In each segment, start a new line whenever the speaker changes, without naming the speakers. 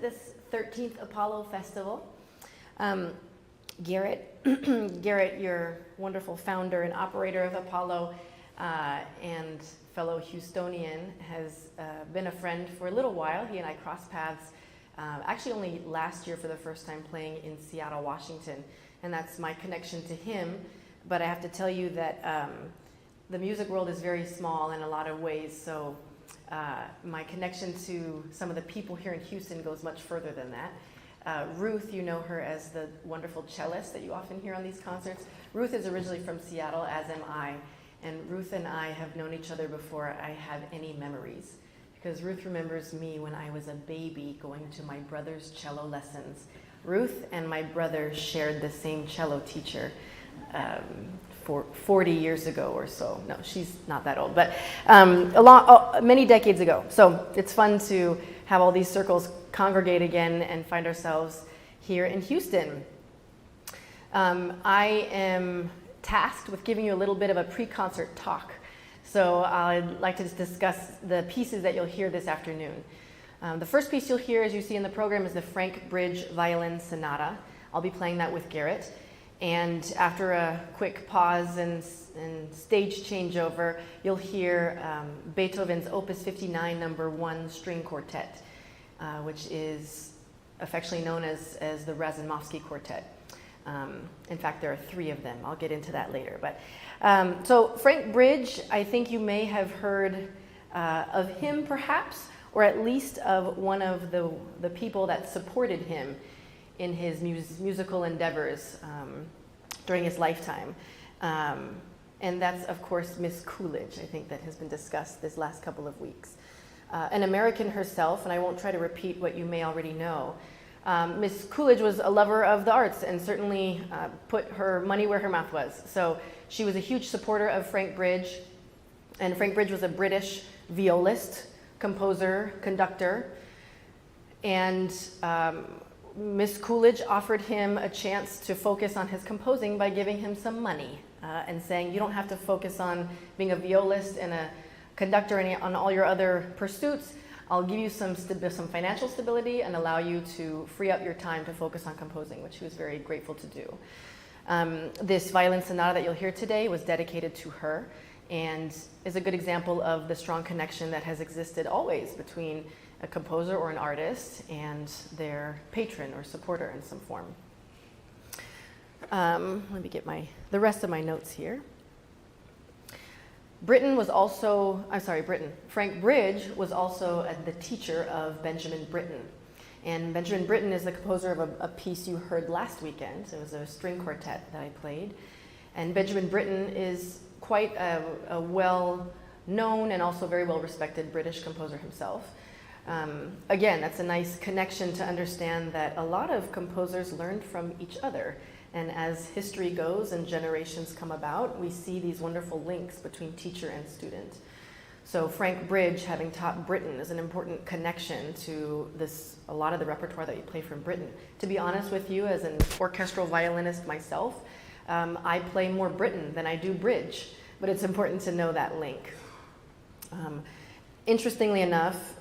This 13th Apollo Festival. Garrett, Garrett, your wonderful founder and operator of Apollo and fellow Houstonian, has been a friend for a little while. He and I crossed paths actually only last year for the first time playing in Seattle, Washington, and that's my connection to him. But I have to tell you that the music world is very small in a lot of ways, so my connection to some of the people here in Houston goes much further than that. Ruth, you know her as the wonderful cellist that you often hear on these concerts. Ruth is originally from Seattle, as am I, and Ruth and I have known each other before I have any memories, because Ruth remembers me when I was a baby going to my brother's cello lessons. Ruth and my brother shared the same cello teacher for 40 years ago or so. No, she's not that old, but many decades ago. So it's fun to have all these circles congregate again and find ourselves here in Houston. I am tasked with giving you a little bit of a pre-concert talk. So I'd like to discuss the pieces that you'll hear this afternoon. The first piece you'll hear, as you see in the program, is the Frank Bridge Violin Sonata. I'll be playing that with Garrett. And after a quick pause and stage changeover, you'll hear Beethoven's Opus 59 number 1 string quartet, which is affectionately known as the Razumovsky Quartet. In fact, there are 3 of them. I'll get into that later. But so Frank Bridge, I think you may have heard of him perhaps, or at least of one of the people that supported him in his musical endeavors during his lifetime. And that's, of course, Miss Coolidge, I think, that has been discussed this last couple of weeks. An American herself, and I won't try to repeat what you may already know. Miss Coolidge was a lover of the arts and certainly put her money where her mouth was. So she was a huge supporter of Frank Bridge, and Frank Bridge was a British violist, composer, conductor, and Miss Coolidge offered him a chance to focus on his composing by giving him some money and saying, you don't have to focus on being a violist and a conductor and on all your other pursuits. I'll give you some financial stability and allow you to free up your time to focus on composing, which he was very grateful to do. This violin sonata that you'll hear today was dedicated to her and is a good example of the strong connection that has existed always between a composer or an artist and their patron or supporter in some form. Let me get the rest of my notes here. Frank Bridge was also the teacher of Benjamin Britten. And Benjamin Britten is the composer of a piece you heard last weekend. It was a string quartet that I played. And Benjamin Britten is quite a well-known and also very well-respected British composer himself. Again, that's a nice connection to understand that a lot of composers learned from each other. And as history goes and generations come about, we see these wonderful links between teacher and student. So Frank Bridge, having taught Britten, is an important connection to a lot of the repertoire that you play from Britten. To be honest with you, as an orchestral violinist myself, I play more Britten than I do Bridge, but it's important to know that link. Interestingly enough,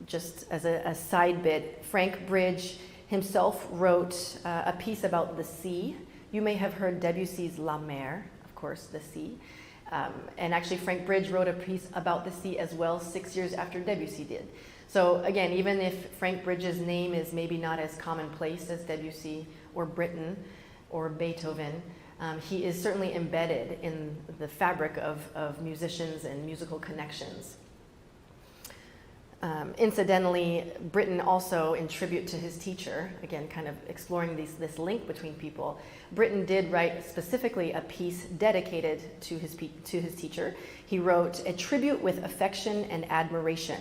just as a side bit, Frank Bridge himself wrote a piece about the sea. You may have heard Debussy's La Mer, of course, the sea. And actually Frank Bridge wrote a piece about the sea as well 6 years after Debussy did. So again, even if Frank Bridge's name is maybe not as commonplace as Debussy or Britten or Beethoven, he is certainly embedded in the fabric of musicians and musical connections. Incidentally, Britten also, in tribute to his teacher, again, kind of exploring this link between people, Britten did write specifically a piece dedicated to his teacher. He wrote a tribute with affection and admiration.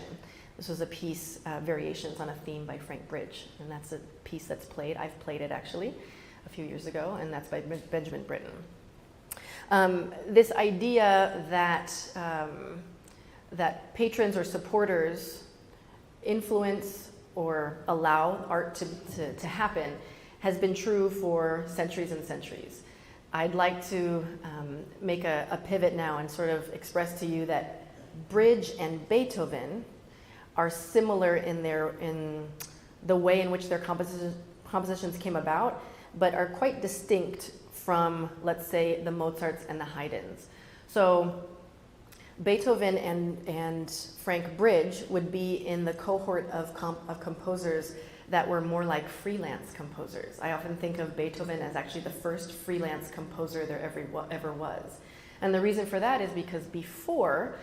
This was a piece, variations on a theme by Frank Bridge, and that's a piece that's played. I've played it actually a few years ago, and that's by Benjamin Britten. This idea that patrons or supporters influence or allow art to happen has been true for centuries and centuries. I'd like to make a pivot now and sort of express to you that Bridge and Beethoven are similar in the way in which their compositions came about, but are quite distinct from, let's say, the Mozarts and the Haydns. So Beethoven and Frank Bridge would be in the cohort of composers that were more like freelance composers. I often think of Beethoven as actually the first freelance composer there ever was. And the reason for that is because before,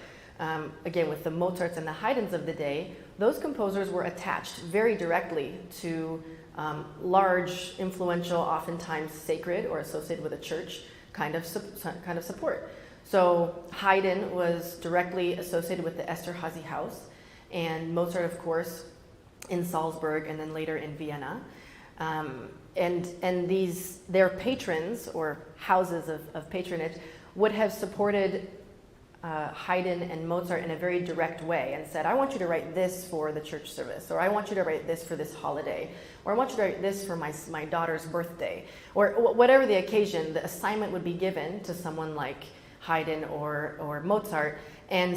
again, with the Mozarts and the Haydns of the day, those composers were attached very directly to large, influential, oftentimes sacred or associated with a church kind of support. So Haydn was directly associated with the Esterházy house, and Mozart, of course, in Salzburg and then later in Vienna. And their patrons or houses of patronage would have supported Haydn and Mozart in a very direct way and said, I want you to write this for the church service, or I want you to write this for this holiday, or I want you to write this for my daughter's birthday, or whatever the occasion. The assignment would be given to someone like Haydn or Mozart, and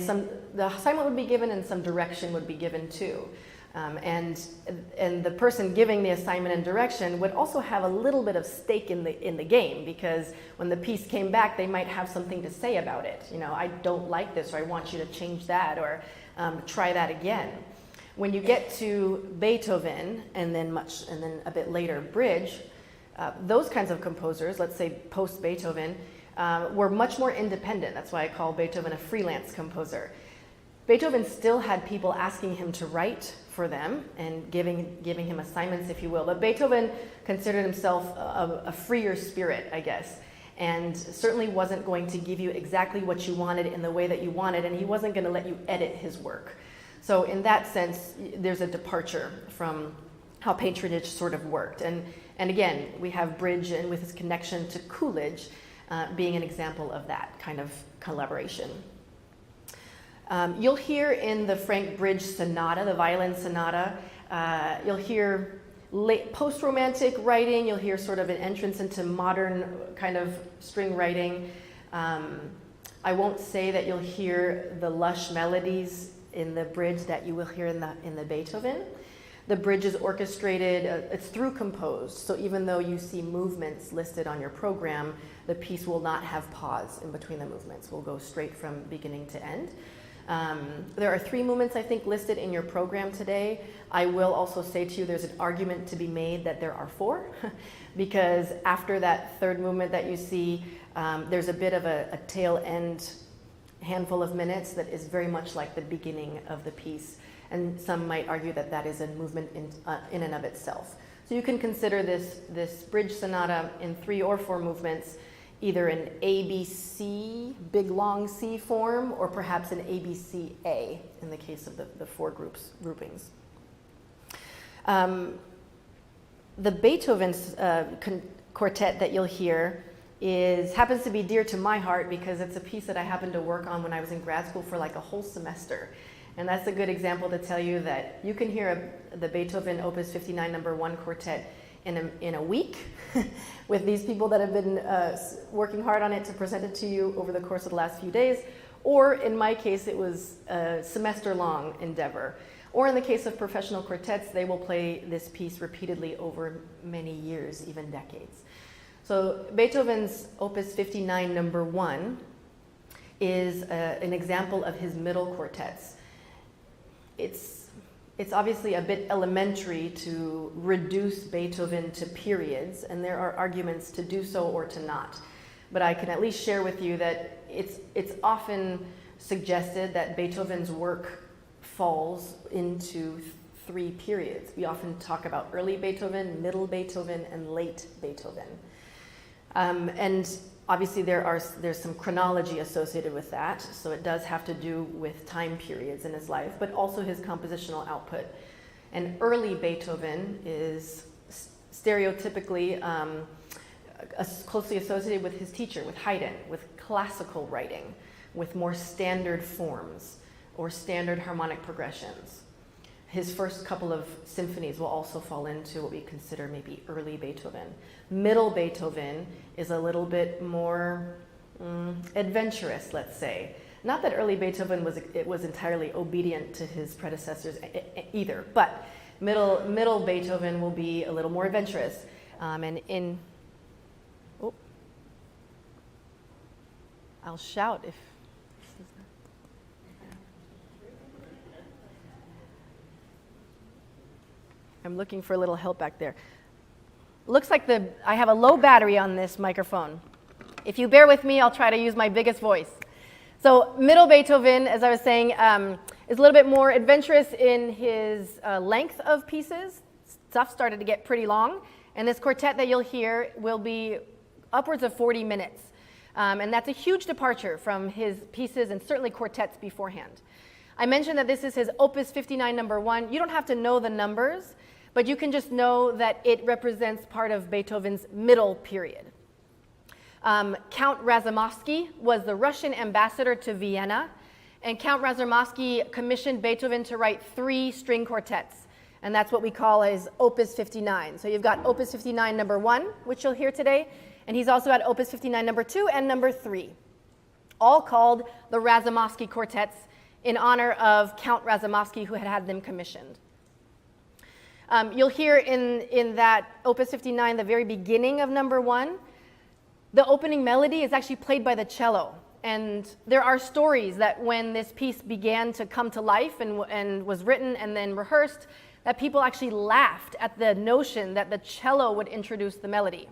the assignment would be given and some direction would be given too. And the person giving the assignment and direction would also have a little bit of stake in the game, because when the piece came back, they might have something to say about it. You know, I don't like this, or I want you to change that, or try that again. When you get to Beethoven and then a bit later Bridge, those kinds of composers, let's say post Beethoven, were much more independent. That's why I call Beethoven a freelance composer. Beethoven still had people asking him to write for them and giving him assignments, if you will. But Beethoven considered himself a freer spirit, I guess, and certainly wasn't going to give you exactly what you wanted in the way that you wanted, and he wasn't going to let you edit his work. So in that sense, there's a departure from how patronage sort of worked. And again, we have Bridge and with his connection to Coolidge being an example of that kind of collaboration. You'll hear in the Frank Bridge sonata, the violin sonata, you'll hear post-romantic writing, you'll hear sort of an entrance into modern kind of string writing. I won't say that you'll hear the lush melodies in the Bridge that you will hear in the Beethoven. The Bridge is orchestrated, it's through composed, so even though you see movements listed on your program, the piece will not have pause in between the movements. We'll go straight from beginning to end. There are 3 movements, I think, listed in your program today. I will also say to you there's an argument to be made that there are 4, because after that 3rd movement that you see, there's a bit of a tail end handful of minutes that is very much like the beginning of the piece. And some might argue that that is a movement in and of itself. So you can consider this Bridge sonata in 3 or 4 movements, either an ABC, big long C form, or perhaps an ABCA in the case of the 4 groupings. The Beethoven's quartet that you'll hear happens to be dear to my heart because it's a piece that I happened to work on when I was in grad school for like a whole semester. And that's a good example to tell you that you can hear the Beethoven Opus 59 No. 1 quartet in a week with these people that have been working hard on it to present it to you over the course of the last few days. Or in my case, it was a semester-long endeavor. Or in the case of professional quartets, they will play this piece repeatedly over many years, even decades. So Beethoven's Opus 59 No. 1 is an example of his middle quartets. It's obviously a bit elementary to reduce Beethoven to periods, and there are arguments to do so or to not. But I can at least share with you that it's often suggested that Beethoven's work falls into 3 periods. We often talk about early Beethoven, middle Beethoven, and late Beethoven. And obviously there's some chronology associated with that, so it does have to do with time periods in his life, but also his compositional output. And early Beethoven is stereotypically closely associated with his teacher, with Haydn, with classical writing, with more standard forms or standard harmonic progressions. His first couple of symphonies will also fall into what we consider maybe early Beethoven. Middle Beethoven is a little bit more adventurous, let's say. Not that early Beethoven was entirely obedient to his predecessors either, but Middle Beethoven will be a little more adventurous. I'll shout if. I'm looking for a little help back there. Looks like I have a low battery on this microphone. If you bear with me, I'll try to use my biggest voice. So middle Beethoven, as I was saying, is a little bit more adventurous in his length of pieces. Stuff started to get pretty long, and this quartet that you'll hear will be upwards of 40 minutes. And that's a huge departure from his pieces and certainly quartets beforehand. I mentioned that this is his Opus 59 number 1. You don't have to know the numbers, but you can just know that it represents part of Beethoven's middle period. Count Razumovsky was the Russian ambassador to Vienna, and Count Razumovsky commissioned Beethoven to write 3 string quartets, and that's what we call his Opus 59. So you've got Opus 59 number 1, which you'll hear today, and he's also got Opus 59 number 2 and number 3, all called the Razumovsky quartets in honor of Count Razumovsky, who had had them commissioned. You'll hear in that Opus 59, the very beginning of number 1, the opening melody is actually played by the cello. And there are stories that when this piece began to come to life and was written and then rehearsed, that people actually laughed at the notion that the cello would introduce the melody.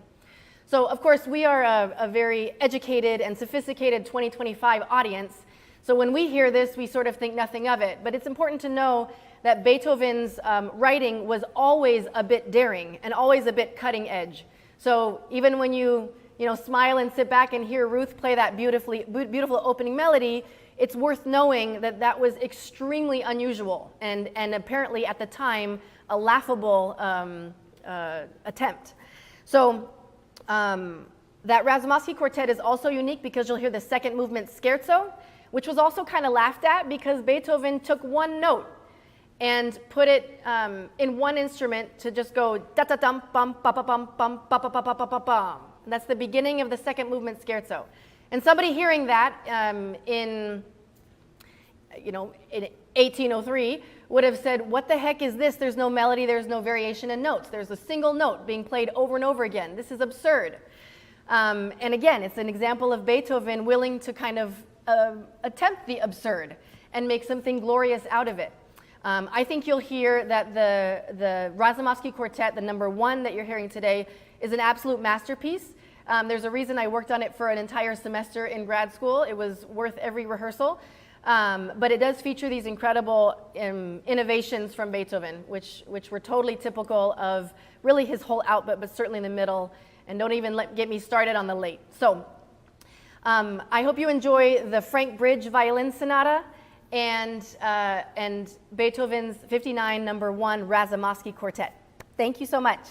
So, of course, we are a very educated and sophisticated 2025 audience. So when we hear this, we sort of think nothing of it. But it's important to know that Beethoven's writing was always a bit daring and always a bit cutting edge. So even when you smile and sit back and hear Ruth play that beautiful opening melody, it's worth knowing that that was extremely unusual and apparently at the time a laughable attempt. So that Razumovsky quartet is also unique because you'll hear the second movement scherzo, which was also kind of laughed at because Beethoven took one note and put it in one instrument to just go da-da-dum, bum, ba-ba-bum, bum, ba-ba-ba-ba-ba-bum. That's the beginning of the second movement scherzo. And somebody hearing that in 1803 would have said, what the heck is this? There's no melody, there's no variation in notes. There's a single note being played over and over again. This is absurd. And again, it's an example of Beethoven willing to kind of attempt the absurd and make something glorious out of it. I think you'll hear that the Razumovsky quartet, the number 1 that you're hearing today, is an absolute masterpiece. There's a reason I worked on it for an entire semester in grad school. It was worth every rehearsal. But it does feature these incredible innovations from Beethoven, which were totally typical of really his whole output, but certainly in the middle. And don't even get me started on the late. So I hope you enjoy the Frank Bridge Violin Sonata and Beethoven's 59 number 1 Razumovsky Quartet. Thank you so much.